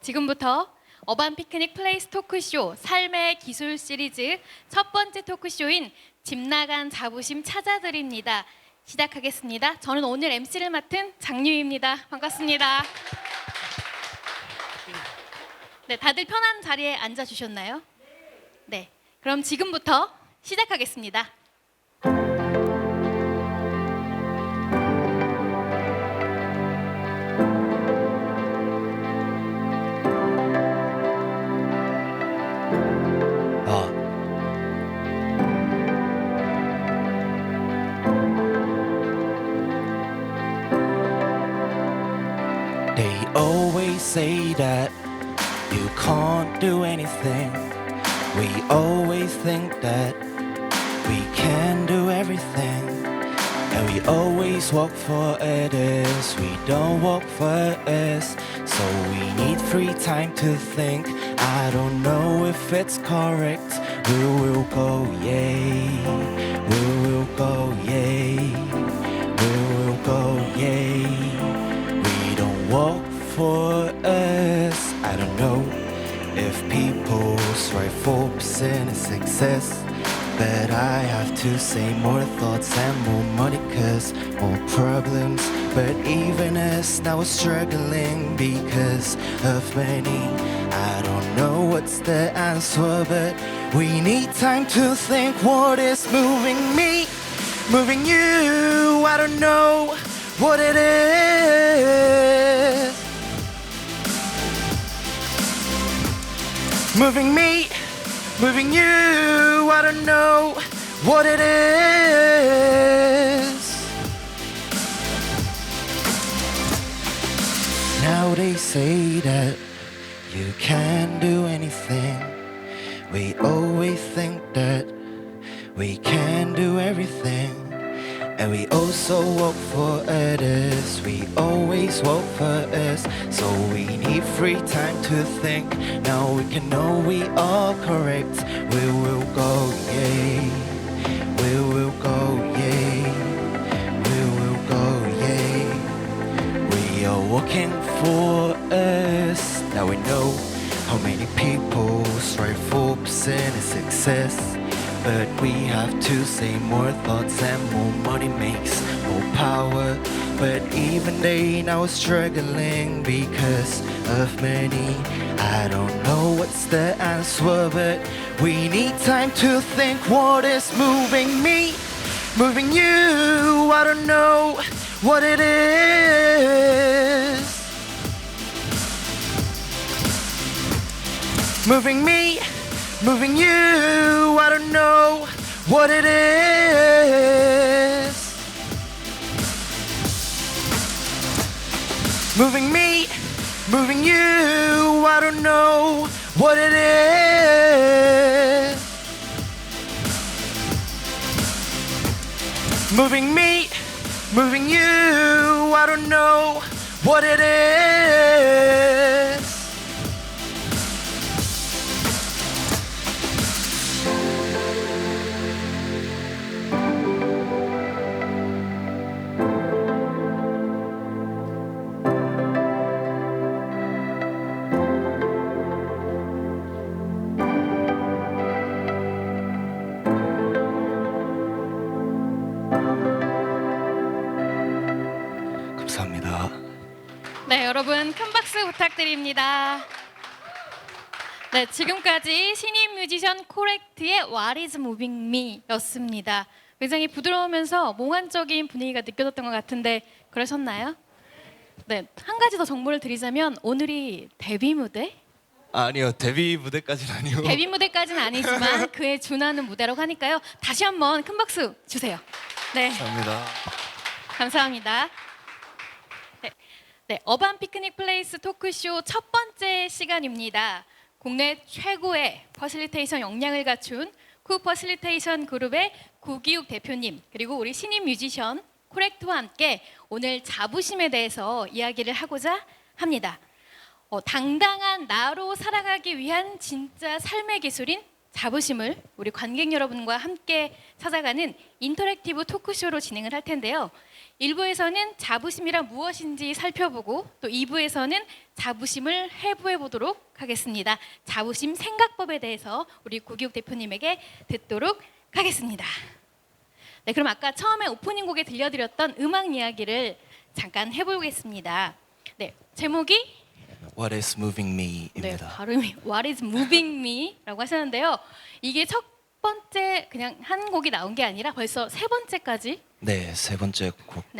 지금부터 어반 피크닉 플레이스 토크쇼 삶의 기술 시리즈 첫 번째 토크쇼인 집 나간 자부심 찾아드립니다. 시작하겠습니다. 저는 오늘 MC를 맡은 장유입니다. 반갑습니다. 네, 다들 편한 자리에 앉아주셨나요? 네, 그럼 지금부터 시작하겠습니다. They always say that you can't do anything. We always think that we can do everything. And we always walk for others, we don't walk for us. So we need free time to think. I don't know if it's correct. We will go, yay. We will go, yay. We will go, yay. We don't walk for us. I don't know if people strive for percent of success, but I have to say more thoughts and more money, cause more problems. But even us now we're struggling because of money. I don't know what's the answer, but we need time to think what is moving me, moving you. I don't know what it is. Moving me, moving you. I don't know what it is. Now they say that you can't do anything. We always think that we can do everything. And we also work for others. We always work for us. So we need free time to think. Now we can know we are correct. We will go, yay. We will go, yay. We will go, yay. We are working for us. Now we know how many people strive for percent of success. But we have to say more thoughts and more money makes more power. But even they now are struggling because of money. I don't know what's the answer, but we need time to think what is moving me, moving you. I don't know what it is. Moving me, moving you. I don't know what it is. Moving me, moving you. I don't know what it is. Moving me, moving you. I don't know what it is. 감사합니다. 네, 여러분 큰 박수 부탁드립니다. 네, 지금까지 신인 뮤지션 코렉트의 What is Moving Me 였습니다. 굉장히 부드러우면서 몽환적인 분위기가 느껴졌던 것 같은데 그러셨나요? 네, 한 가지 더 정보를 드리자면 오늘이 데뷔 무대? 아니요, 데뷔 무대까지는 아니고. 데뷔 무대까지는 아니지만 그에 준하는 무대라고 하니까요. 다시 한번 큰 박수 주세요. 네, 감사합니다. 감사합니다. 네, 어반 피크닉 플레이스 토크쇼 첫 번째 시간입니다. 국내 최고의 퍼실리테이션 역량을 갖춘 쿠 퍼실리테이션 그룹의 구기욱 대표님 그리고 우리 신인 뮤지션 코렉트와 함께 오늘 자부심에 대해서 이야기를 하고자 합니다. 당당한 나로 살아가기 위한 진짜 삶의 기술인 자부심을 우리 관객 여러분과 함께 찾아가는 인터랙티브 토크쇼로 진행을 할 텐데요. 1부에서는 자부심이란 무엇인지 살펴보고 또 2부에서는 자부심을 해부해 보도록 하겠습니다. 자부심 생각법에 대해서 우리 구기욱 대표님에게 듣도록 하겠습니다. 네, 그럼 아까 처음에 오프닝 곡에 들려드렸던 음악 이야기를 잠깐 해보겠습니다. 네, 제목이 What is moving 네, me입니다. 발음이 What is moving me라고 하셨는데요. 이게 첫 번째 그냥 한 곡이 나온 게 아니라 벌써 세 번째까지 네, 세 번째 네,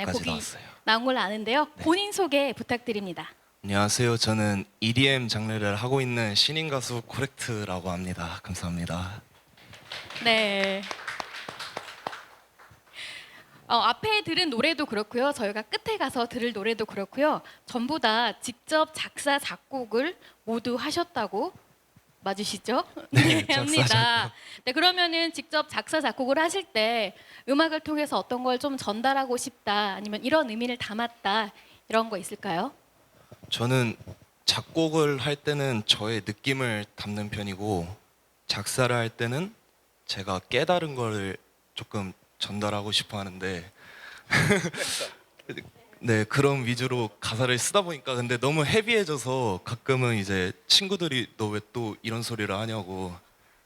곡까지 곡이 나왔어요. 나온 걸로 아는데요. 본인 소개 부탁드립니다. 안녕하세요. 저는 EDM 장르를 하고 있는 신인 가수 코렉트라고 합니다. 감사합니다. 네. 앞에 들은 노래도 그렇고요. 저희가 끝에 가서 들을 노래도 그렇고요. 전부 다 직접 작사 작곡을 모두 하셨다고 맞으시죠? 네, 작사, 합니다. 작곡. 네, 그러면은 직접 작사 작곡을 하실 때 음악을 통해서 어떤 걸 좀 전달하고 싶다, 아니면 이런 의미를 담았다 이런 거 있을까요? 저는 작곡을 할 때는 저의 느낌을 담는 편이고 작사를 할 때는 제가 깨달은 거를 조금 전달하고 싶어 하는데 네, 그런 위주로 가사를 쓰다 보니까 근데 너무 헤비해져서 가끔은 이제 친구들이 너 왜 또 이런 소리를 하냐고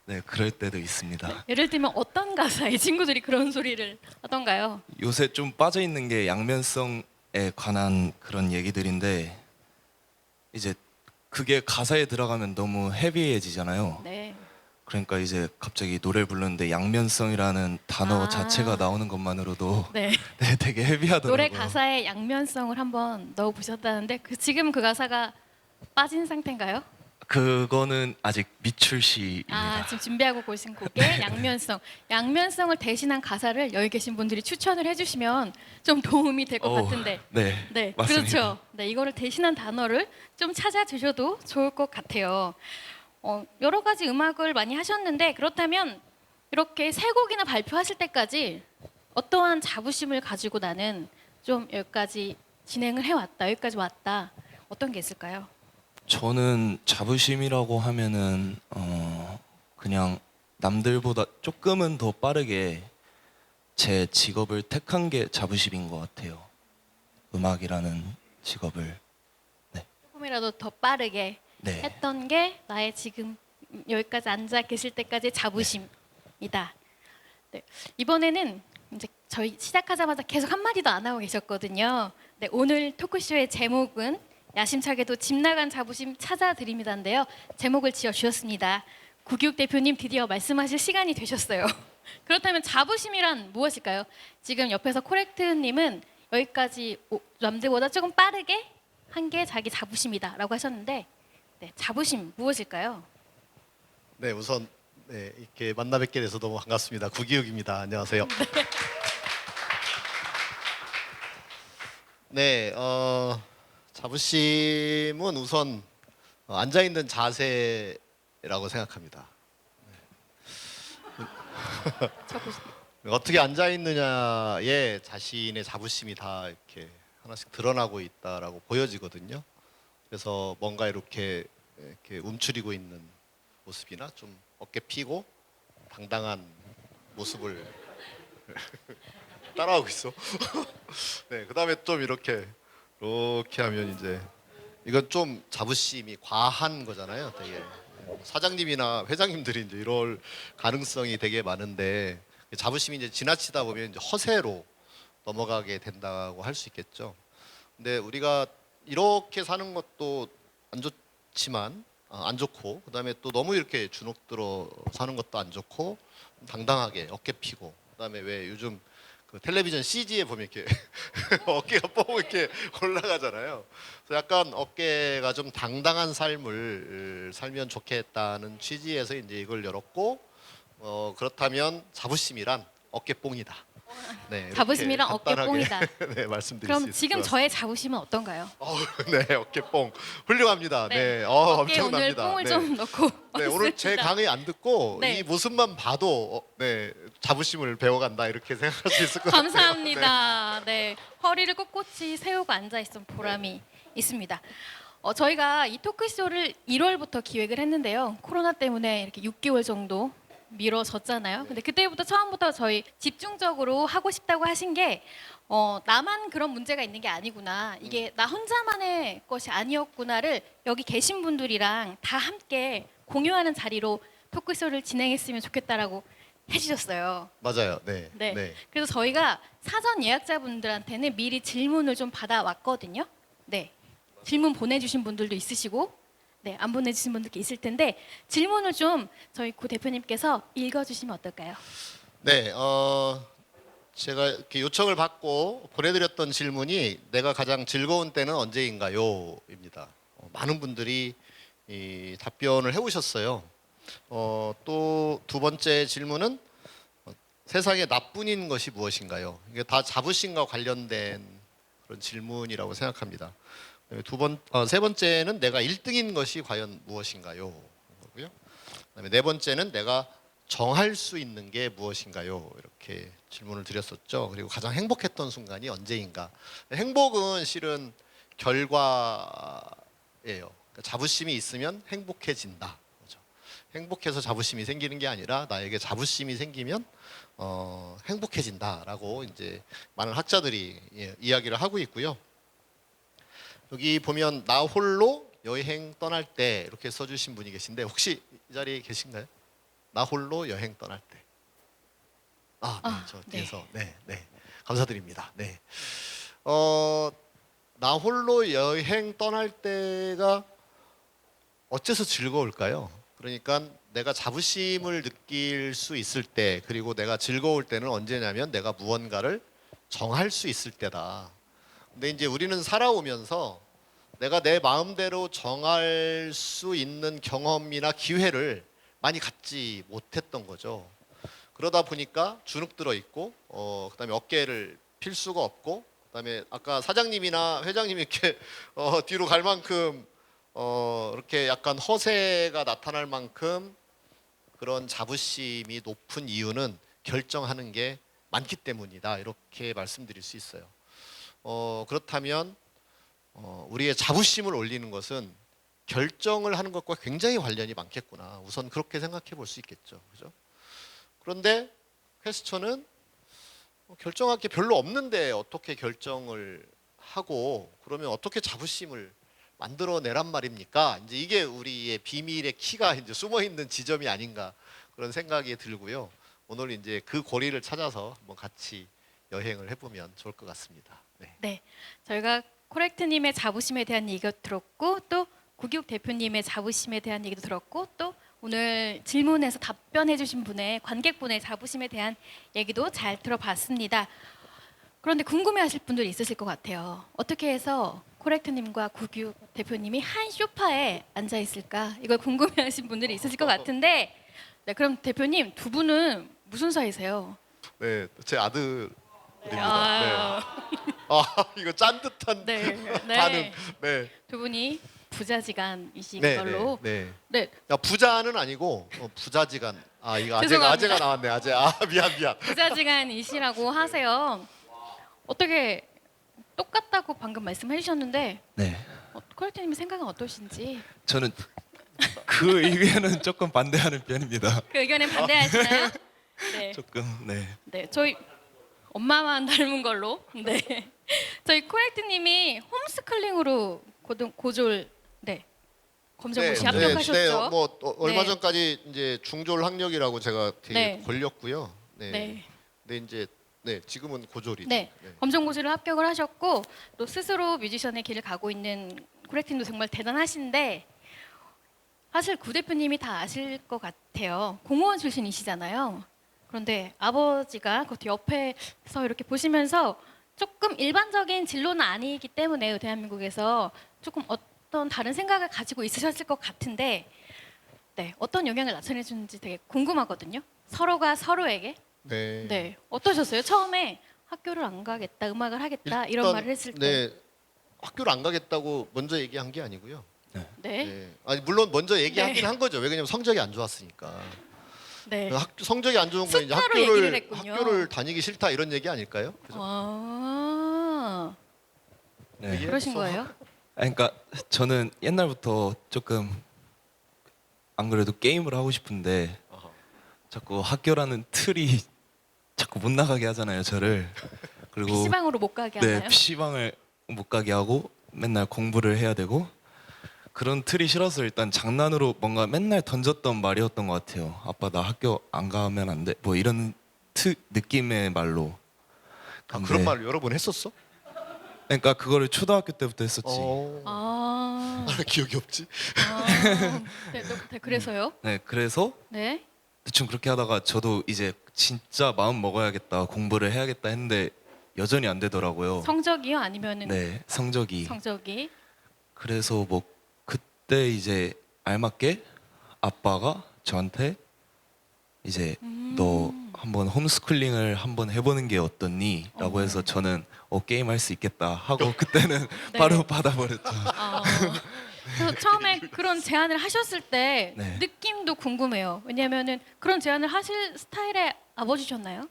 네, 그럴 때도 있습니다. 예를 들면 어떤 가사에 친구들이 그런 소리를 하던가요? 요새 좀 빠져 있는 게 양면성에 관한 그런 얘기들인데 이제 그게 가사에 들어가면 너무 헤비해지잖아요. 네. 그러니까 이제 갑자기 노래를 부르는데 양면성이라는 단어 아. 자체가 나오는 것만으로도 네. 네, 되게 헤비하더라고요. 노래 가사에 양면성을 한번 넣어 보셨다는데 지금 그 가사가 빠진 상태인가요? 그거는 아직 미출시입니다. 지금 준비하고 계신 곡의 양면성. 양면성을 대신한 가사를 여기 계신 분들이 추천을 해주시면 좀 도움이 될 것 어우, 같은데. 네, 네, 맞습니다. 그렇죠. 네, 이거를 대신한 단어를 좀 찾아주셔도 좋을 것 같아요. 여러 가지 음악을 많이 하셨는데 그렇다면 이렇게 세 곡이나 발표하실 때까지 어떠한 자부심을 가지고 나는 좀 여기까지 진행을 해왔다, 여기까지 왔다, 어떤 게 있을까요? 저는 자부심이라고 하면은 그냥 남들보다 조금은 더 빠르게 제 직업을 택한 게 자부심인 것 같아요. 음악이라는 직업을 조금이라도 더 빠르게 네, 했던 게 나의 지금 여기까지 앉아 계실 때까지의 자부심이다. 네, 이번에는 이제 저희 시작하자마자 계속 한마디도 안 하고 계셨거든요. 네, 오늘 토크쇼의 제목은 야심차게도 집 나간 자부심 찾아드립니다인데요. 제목을 지어주셨습니다. 구기욱 대표님 드디어 말씀하실 시간이 되셨어요. 그렇다면 자부심이란 무엇일까요? 지금 옆에서 코렉트님은 여기까지 남들보다 조금 빠르게 한 게 자기 자부심이다라고 하셨는데 네, 자부심 무엇일까요? 네, 우선 네, 이렇게 만나 뵙게 돼서 너무 반갑습니다. 구기욱입니다. 안녕하세요. 네, 자부심은 우선 앉아 있는 자세라고 생각합니다. 자부심. 어떻게 앉아 있느냐에 자신의 자부심이 다 이렇게 하나씩 드러나고 있다라고 보여지거든요. 그래서 뭔가 이렇게 움츠리고 있는 모습이나 좀 어깨 피고 당당한 모습을 따라하고 있어. 네, 그다음에 좀 이렇게 하면 이제 이건 좀 자부심이 과한 거잖아요. 되게 사장님이나 회장님들이 이제 이럴 가능성이 되게 많은데 자부심이 이제 지나치다 보면 이제 허세로 넘어가게 된다고 할 수 있겠죠. 근데 우리가 이렇게 사는 것도 안 좋지만 안 좋고 그다음에 또 너무 이렇게 주눅들어 사는 것도 안 좋고 당당하게 어깨 피고 그다음에 왜 요즘 그 텔레비전 CG에 보면 이렇게 어깨가 뻥 이렇게 올라가잖아요. 그래서 약간 어깨가 좀 당당한 삶을 살면 좋겠다는 취지에서 이제 이걸 열었고 그렇다면 자부심이란 어깨뽕이다. 네, 이렇게 자부심이란 간단하게 어깨뽕이다. 네, 말씀드릴 수 그럼 있을 지금 것 저의 자부심은 어떤가요? 네, 어깨뽕 훌륭합니다. 네. 네, 어깨에 오늘 엄청납니다. 뽕을 네. 좀 넣고 네, 오늘 제 왔습니다. 강의 안 듣고 네. 이 모습만 봐도 네, 자부심을 배워간다 이렇게 생각할 수 있을 것 같아요. 감사합니다. 네, 허리를 꼿꼿이 세우고 앉아 있은 보람이 있습니다. 저희가 이 토크쇼를 1월부터 기획을 했는데요. 코로나 때문에 이렇게 6개월 정도 미뤄졌잖아요. 근데 그때부터 처음부터 저희 집중적으로 하고 싶다고 하신 게 나만 그런 문제가 있는 게 아니구나. 이게 나 혼자만의 것이 아니었구나를 여기 계신 분들이랑 다 함께 공유하는 자리로 토크쇼를 진행했으면 좋겠다라고 해주셨어요. 맞아요. 네. 네. 그래서 저희가 사전 예약자분들한테는 미리 질문을 좀 받아왔거든요. 네. 질문 보내주신 분들도 있으시고, 네, 안 보내주신 분들도 있을 텐데 질문을 좀 저희 고 대표님께서 읽어주시면 어떨까요? 네. 제가 이렇게 요청을 받고 보내드렸던 질문이 내가 가장 즐거운 때는 언제인가요?입니다. 많은 분들이 이 답변을 해오셨어요. 또 두 번째 질문은 세상에 나뿐인 것이 무엇인가요? 이게 다 자부심과 관련된 그런 질문이라고 생각합니다. 세 번째는 내가 1등인 것이 과연 무엇인가요? 거고요. 그다음에 네 번째는 내가 정할 수 있는 게 무엇인가요? 이렇게 질문을 드렸었죠. 그리고 가장 행복했던 순간이 언제인가? 행복은 실은 결과예요. 그러니까 자부심이 있으면 행복해진다. 그렇죠? 행복해서 자부심이 생기는 게 아니라 나에게 자부심이 생기면 행복해진다라고 이제 많은 학자들이 이야기를 하고 있고요. 여기 보면 나 홀로 여행 떠날 때 이렇게 써주신 분이 계신데 혹시 이 자리에 계신가요? 나 홀로 여행 떠날 때. 네, 저 뒤에서 네, 감사드립니다. 네, 나 홀로 여행 떠날 때가 어째서 즐거울까요? 그러니까 내가 자부심을 느낄 수 있을 때, 그리고 내가 즐거울 때는 언제냐면 내가 무언가를 정할 수 있을 때다. 근데 이제 우리는 살아오면서 내가 내 마음대로 정할 수 있는 경험이나 기회를 많이 갖지 못했던 거죠. 그러다 보니까 주눅 들어 있고, 그다음에 어깨를 필 수가 없고, 그다음에 아까 사장님이나 회장님이 이렇게 뒤로 갈 만큼 이렇게 약간 허세가 나타날 만큼 그런 자부심이 높은 이유는 결정하는 게 많기 때문이다. 이렇게 말씀드릴 수 있어요. 그렇다면 우리의 자부심을 올리는 것은 결정을 하는 것과 굉장히 관련이 많겠구나. 우선 그렇게 생각해 볼 수 있겠죠. 그죠? 그런데 퀘스천은 결정할 게 별로 없는데 어떻게 결정을 하고 그러면 어떻게 자부심을 만들어내란 말입니까? 이제 이게 우리의 비밀의 키가 이제 숨어 있는 지점이 아닌가 그런 생각이 들고요. 오늘 이제 그 고리를 찾아서 한번 같이 여행을 해보면 좋을 것 같습니다. 네, 저희가 코렉트님의 자부심에 대한 얘기도 들었고 또 구기욱 대표님의 자부심에 대한 얘기도 들었고 또 오늘 질문에서 답변해주신 분의 관객분의 자부심에 대한 얘기도 잘 들어봤습니다. 그런데 궁금해하실 분들이 있으실 것 같아요. 어떻게 해서 코렉트님과 구기욱 대표님이 한 소파에 앉아 있을까? 이걸 궁금해하신 분들이 있으실 것 같은데, 네, 그럼 대표님 두 분은 무슨 사이세요? 네, 제 아들입니다. 아, 이거 짠 듯한 네, 반응. 네. 두 분이 부자지간이신 네, 걸로. 네. 네, 야, 부자는 아니고 부자지간. 이거 죄송합니다. 아재가 나왔네. 아재. 미안. 부자지간이시라고 하세요. 어떻게 똑같다고 방금 말씀해 주셨는데 네. 코렉트님의 생각은 어떠신지? 저는 그 의견은 조금 반대하는 편입니다. 그 의견에 반대하시나요? 네. 조금 네. 네, 저희 엄마만 닮은 걸로. 네, 저희 코렉트님이 홈스쿨링으로 고졸 검정고시 합격하셨죠? 뭐 얼마 네. 전까지 이제 중졸 학력이라고 제가 되게 네. 걸렸고요. 네. 네. 근데 이제 지금은 고졸이죠. 네, 검정고시를 합격을 하셨고 또 스스로 뮤지션의 길을 가고 있는 코렉트님도 정말 대단하신데 사실 구 대표님이 다 아실 것 같아요. 공무원 출신이시잖아요. 그런데 아버지가 그것도 옆에서 이렇게 보시면서 조금 일반적인 진로는 아니기 때문에 대한민국에서 조금 어떤 다른 생각을 가지고 있으셨을 것 같은데 네, 어떤 영향을 나타내 주는지 되게 궁금하거든요. 서로가 서로에게. 네. 네, 어떠셨어요? 처음에 학교를 안 가겠다, 음악을 하겠다 이런 말을 했을 때. 네. 학교를 안 가겠다고 먼저 얘기한 게 아니고요. 네, 네. 아니 물론 먼저 얘기하긴 네. 한 거죠. 왜냐면 성적이 안 좋았으니까. 네. 성적이 안 좋은 건 이제 숫자로 얘기를 했군요. 학교를 다니기 싫다 이런 얘기 아닐까요? 그죠? 아, 네. 그러신 거예요? 그러니까 저는 옛날부터 조금 안 그래도 게임을 하고 싶은데 아하. 자꾸 학교라는 틀이 자꾸 못 나가게 하잖아요, 저를. 그리고 PC방으로 못 가게 하나요? 네, PC방을 못 가게 하고 맨날 공부를 해야 되고 그런 틀이 싫어서 일단 장난으로 뭔가 맨날 던졌던 말이었던 것 같아요. 아빠 나 학교 안 가면 안 돼? 뭐 이런 느낌의 말로. 아, 근데 그런 말을 여러 번 했었어? 그러니까 그거를 초등학교 때부터 했었지. 아, 기억이 없지. 네, 그래서요? 네, 그래서 네. 대충 그렇게 하다가 저도 이제 진짜 마음 먹어야겠다, 공부를 해야겠다 했는데 여전히 안 되더라고요. 성적이요? 아니면은 네, 성적이. 성적이? 그래서 뭐 그때 이제 알맞게 아빠가 저한테 이제 너 한번 홈스쿨링을 한번 해보는 게 어떻니?라고 해서 저는 게임 할 수 있겠다 하고 그때는 네. 바로 받아버렸죠. 그래서 처음에 그런 제안을 하셨을 때 네. 느낌도 궁금해요. 왜냐면은 그런 제안을 하실 스타일의 아버지셨나요?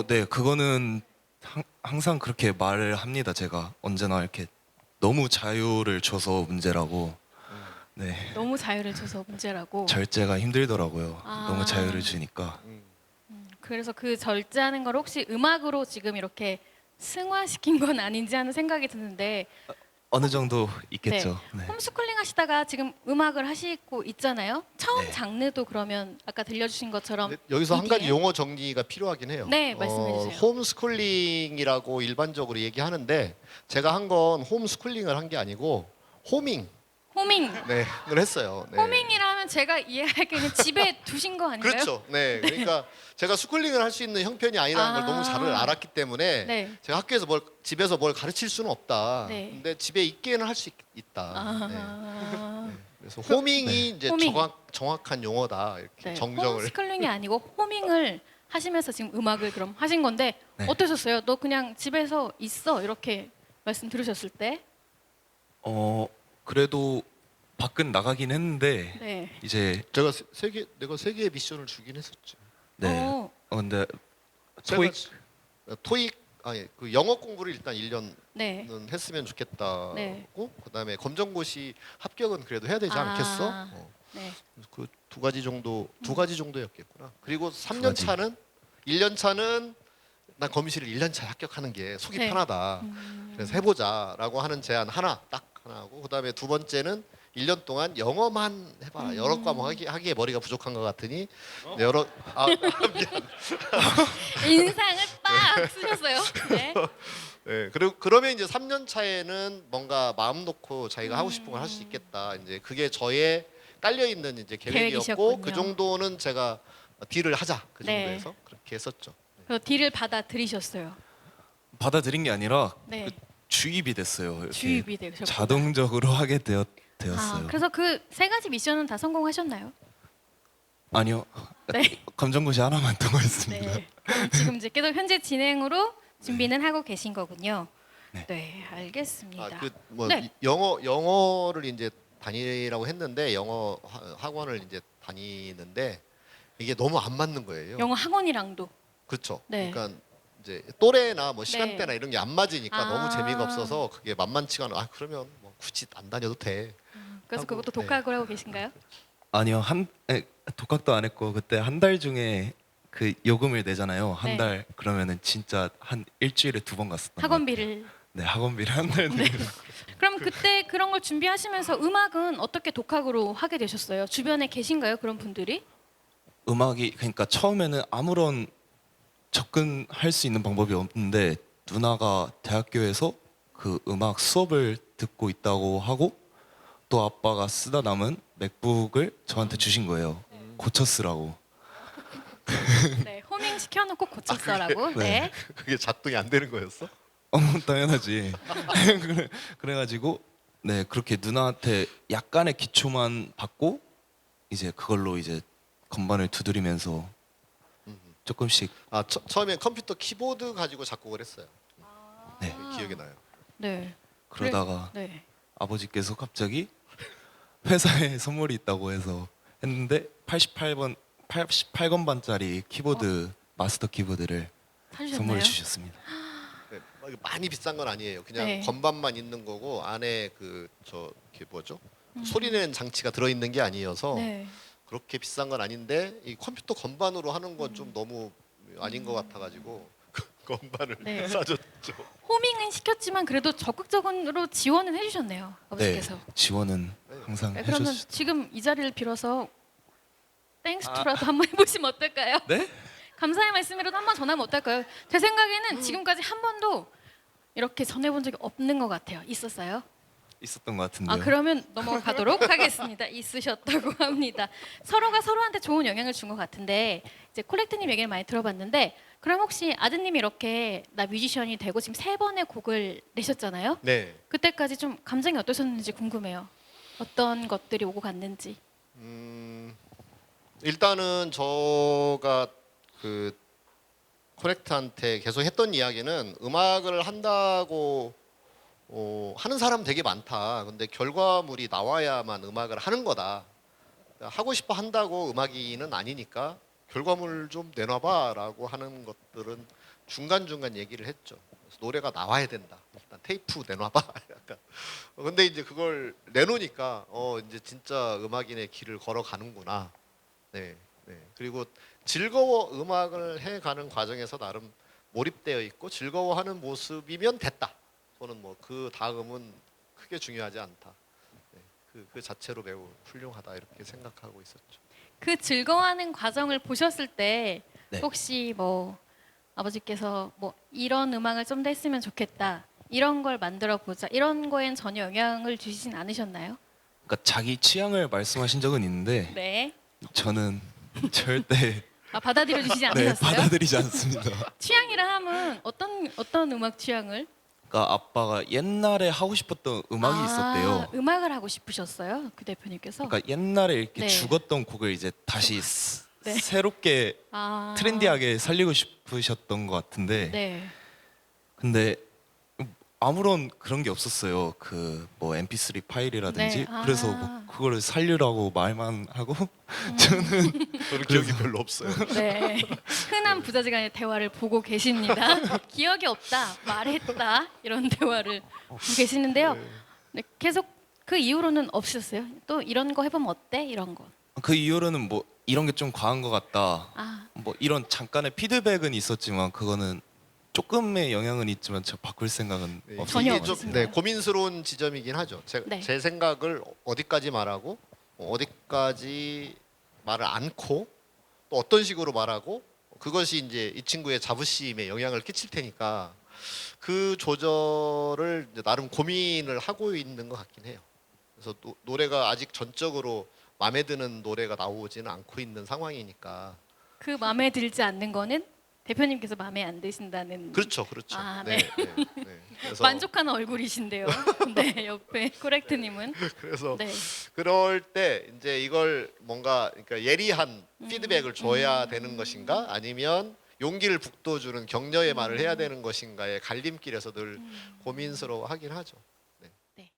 네, 그거는 항상 그렇게 말을 합니다. 제가 언제나 이렇게 너무 자유를 줘서 문제라고. 네, 너무 자유를 줘서 문제라고. 절제가 힘들더라고요. 아. 너무 자유를 주니까. 그래서 그 절제하는 걸 혹시 음악으로 지금 이렇게 승화시킨 건 아닌지 하는 생각이 드는데 어느 정도 있겠죠. 네. 홈스쿨링 하시다가 지금 음악을 하시고 있잖아요. 처음 네. 장르도 그러면 아까 들려주신 것처럼 근데 여기서 한 가지 EDM? 용어 정리가 필요하긴 해요. 네, 말씀해 주세요. 홈스쿨링이라고 일반적으로 얘기하는데 제가 한 건 홈스쿨링을 한 게 아니고 호밍. 호밍. 네, 을 했어요. 네. 호밍이라 하면 제가 이해하기에는 집에 두신 거 아닌가요? 그렇죠. 네. 그러니까 제가 스쿨링을 할 수 있는 형편이 아니라는 걸 너무 잘 알았기 때문에 네. 제가 학교에서 집에서 뭘 가르칠 수는 없다. 네. 근데 집에 있기에는 할 수 있다. 네. 아, 그래서 호밍이 이제 호밍. 정확한 용어다 이렇게 네. 정정을. 홈스쿨링이 아니고 호밍을 하시면서 지금 음악을 그럼 하신 건데 네. 어떠셨어요? 너 그냥 집에서 있어 이렇게 말씀 들으셨을 때? 그래도 밖은 나가긴 했는데 네. 이제 제가 내가 세 개의 미션을 주긴 했었죠. 네. 어. 근데 제가 토익 아니 그 영어 공부를 일단 1년은 네. 했으면 좋겠다고 네. 그다음에 검정고시 합격은 그래도 해야 되지 않겠어? 아. 네. 그 두 가지 정도였겠구나. 그리고 3년 가지. 차는 1년 차는 난 검시를 1년 차에 합격하는 게 속이 네. 편하다. 그래서 해보자라고 하는 제안 딱 하나 하고 그다음에 두 번째는 1년 동안 영어만 해봐라. 여러 과목 하기에 머리가 부족한 것 같으니 여러 미안. 인상을 딱 쓰셨어요. 네. 네, 그리고 그러면 이제 3년 차에는 뭔가 마음 놓고 자기가 하고 싶은 걸 할 수 있겠다. 이제 그게 저의 깔려 있는 이제 계획이었고 계획이셨군요. 그 정도는 제가 딜을 하자 그 네. 정도에서 그렇게 했었죠. 그래서 딜을 받아들이셨어요. 받아들인 게 아니라 네. 주입이 됐어요. 이렇게 주입이 되셨구나. 자동적으로 하게 되었어요. 아, 그래서 그 세 가지 미션은 다 성공하셨나요? 아니요. 네. 검정고시 하나만 통과했습니다. 네. 그럼 지금 이제 계속 현재 진행으로 준비는 하고 계신 거군요. 네. 네, 알겠습니다. 아그뭐 네. 영어를 이제 다니라고 했는데 영어 학원을 이제 다니는데 이게 너무 안 맞는 거예요. 영어 학원이랑도. 그렇죠. 네. 그러니까 이제 또래나 뭐 네. 시간대나 이런 게 안 맞으니까 아. 너무 재미가 없어서 그게 만만치가 않아. 그러면 뭐 굳이 안 다녀도 돼. 그래서 하고, 그것도 독학을 하고 계신가요? 아니요. 독학도 안 했고 그때 한 달 중에 그 요금을 내잖아요. 한 네. 달 그러면은 진짜 한 일주일에 2번 갔었던 것 같아요. 학원비를. 네, 학원비를 한 달 내고. 그럼 그때 그런 걸 준비하시면서 음악은 어떻게 독학으로 하게 되셨어요? 주변에 계신가요? 그런 분들이? 음악이 그러니까 처음에는 아무런 접근할 수 있는 방법이 없는데 누나가 대학교에서 그 음악 수업을 듣고 있다고 하고 또 아빠가 쓰다 남은 맥북을 저한테 주신 거예요. 고쳐 쓰라고. 네, 호밍 시켜놓고 고쳤어라고. 그게- 네. 그게 작동이 안 되는 거였어? 당연하지. 그래가지고 네 그렇게 누나한테 약간의 기초만 받고 이제 그걸로 이제 건반을 두드리면서 조금씩 처음에 컴퓨터 키보드 가지고 작곡을 했어요. 네 기억이 나요. 네. 그러다가 네. 아버지께서 갑자기 회사에 선물이 있다고 해서 했는데 88건반짜리 키보드 마스터 키보드를 사주셨나요? 선물해 주셨습니다. 네, 많이 비싼 건 아니에요. 그냥 네. 건반만 있는 거고 안에 그게 뭐죠? 소리 내는 장치가 들어 있는 게 아니어서 네. 그렇게 비싼 건 아닌데 이 컴퓨터 건반으로 하는 건 좀 너무 아닌 것 같아가지고 건반을 네. 사줬죠. 호밍은 시켰지만 그래도 적극적으로 지원은 해주셨네요. 네, 아버지께서. 지원은 항상 네, 그러면 해주셨죠. 지금 이 자리를 빌어서 땡스투라도 한번 해보시면 어떨까요? 네? 감사의 말씀이라도 한번 전하면 어떨까요? 제 생각에는 지금까지 한 번도 이렇게 전해본 적이 없는 것 같아요. 있었어요? 있었던 것 같은데요. 아 그러면 넘어가도록 하겠습니다. 있으셨다고 합니다. 서로가 서로한테 좋은 영향을 준 것 같은데 이제 콜렉트님 얘기를 많이 들어봤는데 그럼 혹시 아드님이 이렇게 나 뮤지션이 되고 지금 3번의 곡을 내셨잖아요. 네. 그때까지 좀 감정이 어떠셨는지 궁금해요. 어떤 것들이 오고 갔는지. 일단은 저가 그 코렉트한테 계속 했던 이야기는 음악을 한다고 하는 사람 되게 많다. 근데 결과물이 나와야만 음악을 하는 거다. 하고 싶어 한다고 음악인은 아니니까 결과물 좀 내놔봐라고 하는 것들은 중간중간 얘기를 했죠. 그래서 노래가 나와야 된다. 일단 테이프 내놔봐. 약간. 근데 이제 그걸 내놓으니까 이제 진짜 음악인의 길을 걸어가는구나. 네, 네. 그리고 즐거워 음악을 해가는 과정에서 나름 몰입되어 있고 즐거워하는 모습이면 됐다. 저는 뭐 그 다음은 크게 중요하지 않다. 네, 그 자체로 매우 훌륭하다 이렇게 생각하고 있었죠. 그 즐거워하는 과정을 보셨을 때 네. 혹시 뭐 아버지께서 뭐 이런 음악을 좀 더 했으면 좋겠다. 이런 걸 만들어 보자. 이런 거엔 전혀 영향을 주시진 않으셨나요? 그러니까 자기 취향을 말씀하신 적은 있는데 네. 저는 절대 아 받아들여 주시지 네, 않으셨어요? 받아들이지 않습니다. 취향이라 함은 어떤 음악 취향을? 그러니까 아빠가 옛날에 하고 싶었던 음악이 있었대요. 음악을 하고 싶으셨어요, 그 대표님께서. 그러니까 옛날에 이렇게 네. 죽었던 곡을 이제 다시 네. 새롭게 아, 트렌디하게 살리고 싶으셨던 것 같은데 네. 근데 아무런 그런 게 없었어요. 그 뭐 MP3 파일이라든지 네. 아. 그래서 뭐 그거를 살리라고 말만 하고 저는 기억이 별로 없어요. 네. 흔한 부자지간의 대화를 보고 계십니다. 기억이 없다, 말했다 이런 대화를 보고 계시는데요. 네, 계속 그 이후로는 없으셨어요? 또 이런 거 해보면 어때? 이런 거. 그 이후로는 뭐 이런 게 좀 과한 것 같다. 아, 뭐 이런 잠깐의 피드백은 있었지만 그거는 조금의 영향은 있지만 저 바꿀 생각은 네, 없어요. 전혀 이게 좀 없으신가요? 고민스러운 지점이긴 하죠. 네. 제 생각을 어디까지 말하고 어디까지 말을 않고 또 어떤 식으로 말하고 그것이 이제 이 친구의 자부심에 영향을 끼칠 테니까 그 조절을 이제 나름 고민을 하고 있는 것 같긴 해요. 그래서 노래가 아직 전적으로 마음에 드는 노래가 나오지는 않고 있는 상황이니까 그 마음에 들지 않는 거는 대표님께서 마음에 안 드신다는. 그렇죠, 그렇죠. 아, 네, 네. 네, 네. 그래서 만족하는 얼굴이신데요. 네, 옆에 코렉트님은. 그래서 네. 그럴 때 이제 이걸 뭔가 그러니까 예리한 피드백을 줘야 되는 것인가 아니면 용기를 북돋주는 격려의 말을 해야 되는 것인가의 갈림길에서 늘 고민스러워하긴 하죠.